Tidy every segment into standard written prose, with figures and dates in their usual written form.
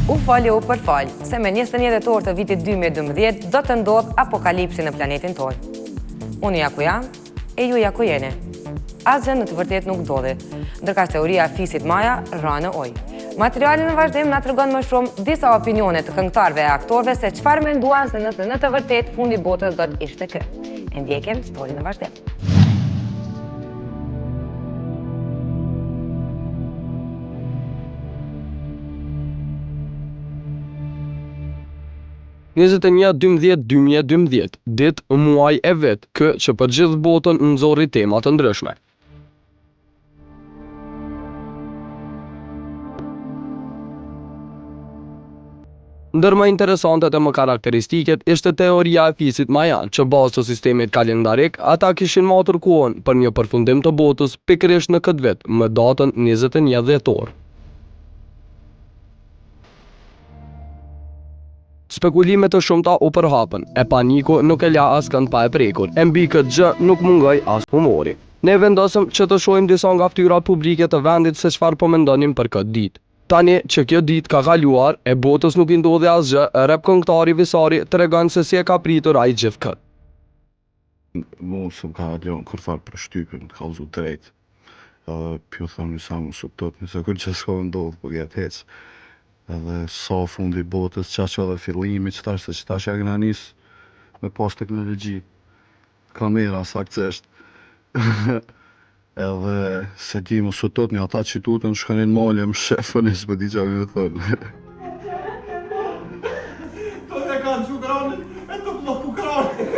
U fali u përfal, se me 21 dhjetor të vitit 2012 do të ndodh apokalipsi në planetin tonë. Unë ja ku jam, e ju ja ku jeni. Asgjë në të vërtet nuk ndodhi, ndërka teoria e fisit Maja ra në ujë. Materiali në vazhdim na tregon më shumë disa opinione të këngëtarëve e aktorëve se çfarë menduan se në të vërtet fundi i botës do të ishte ky. E ndjekim historinë në vazhdim. 21/12/2012, ditë muaj e vet, kë që për gjithë botën nxorri tema të ndryshme. Ndër më interesantet e më karakteristiket ishte teoria e fisit Majan, që bazë të sistemit kalendarik, ata kishin matur kohën për një përfundim të botës pikërisht në këtë vit, më datën 21 dhjetor. Spekulimet të shumta u përhapën, e paniku nuk e la askënd pa e prekur, e mbi këtë gjë nuk mungoj as humori. Ne vendosëm që të shohim disa nga fytyrat publike të vendit se çfarë po mendonin për këtë ditë. Tani që kjo ditë ka kaluar, e botës nuk i ndodhi asgjë, rap këngëtari Visari tregon se si e ka pritur ai gjithë këtë. Mu së më ka leon kërfar për shtypin, ka uzu drejt. Pjo thonë njësa mu së pëtot, njëse kërë që s'ka ndodhë për jetë hecë. Edhe sa fundi botës, qa që edhe fillimi, që tash se që tash e këna njësë me pas teknologji, kamera, saktësisht. Edhe se di mu së tot një ata që tutën shkanin malje më shefën e s'pë di që me thënë. Të kanë që kranin, e të bloku kranin,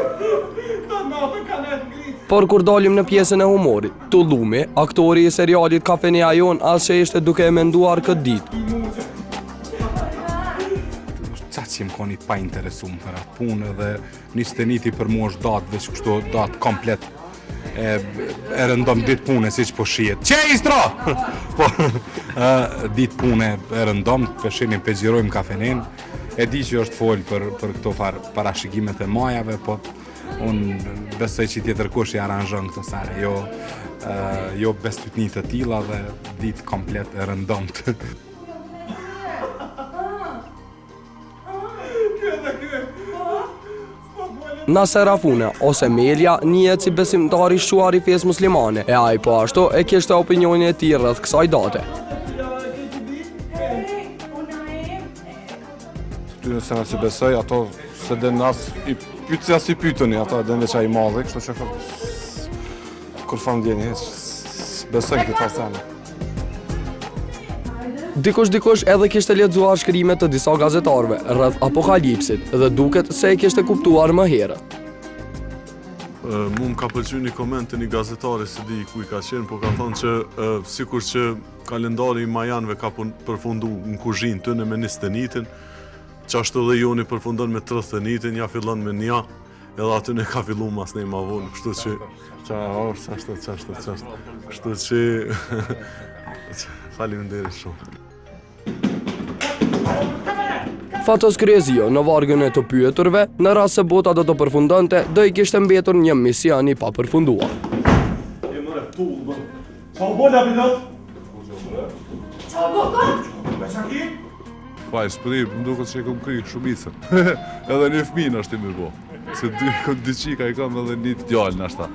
të natë kanë e ngritë. Por kur dalim në pjesën e humorit, Tullumi, aktori i serialit Kafenia Jon, as që ishte duke e menduar këtë ditë. Qa që më koni pa interesum për atë punë dhe nisë të niti për mu është datë veç kështu datë komplet e rëndom ditë pune si që po shijet. Qe istro! Ditë pune e rëndom, përshinim pëgjirojmë kafenin, e di që është folë për këto parashikimet e majave, po unë besoj që tjetër kush i aranjën këto sare, jo bestytni të tila dhe ditë komplet e rëndomt. Nase Rafune, ose Melja, njihet si besimtar i shquar i fesë muslimane, e ai po ashtu e kishte opinionin e tij rreth kësaj date. Ty nëse si besoj, ato se den as i pyetja si pyetoni, ato den veç ai madhe, kështu që kur fam djeni, besoj këtë fasane. Dikush edhe kishte lexuar shkrimet të disa gazetarëve rreth apokalipsit dhe duket se e kishte kuptuar më herët. Mu më ka pëlqyer një koment të një gazetari, se di ku i ka qenë, po ka thonë që sikur që kalendari i Majanëve ka përfundu në kuzhinë tëne me 21-in, qashtu dhe joni përfundon me 30-in, ja fillon me 1, edhe aty ne ka fillu mas nej ma vonë, kështu që kështu që faleminderit shumë. Fatos Kryezio, në vargën e të pyeturve, në rast se bota do të përfundonte, do i kishte mbetur një mision i papërfunduar. Qa u bolla pilot? Qa u bolla? Me qa ki? Pa, i s'përi, më duket që e kom kry shumicën. Edhe një fmin është i mirë bo. Se dy qika i kam edhe një djallë në ashta.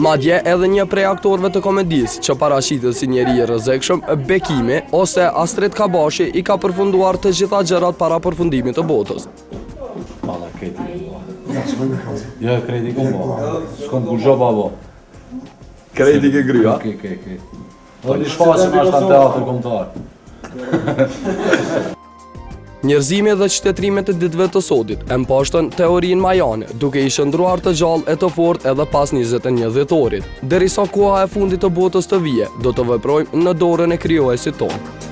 Madje edhe një prej aktorëve të komedisë që parashitet si njeri i rrezikshëm, Bekimi ose Astrid Kabashi, i ka përfunduar të gjitha gjërat para përfundimit të botës. Mala, kreti. Jo, kreti kom bo. S'kom kur gjoba bo. Kreti ke gry, a? Ke. Dhe një shfaqim ashtë në teatr kombëtar. Njerëzimi dhe qytetrimet e ditëve të sodit e mposhtën teorinë Majane, duke i shndruar të gjallë e të fortë edhe pas 21 dhjetorit. Derisa koha e fundit të botës të vije, do të veprojmë në dorën e krijuesit tonë.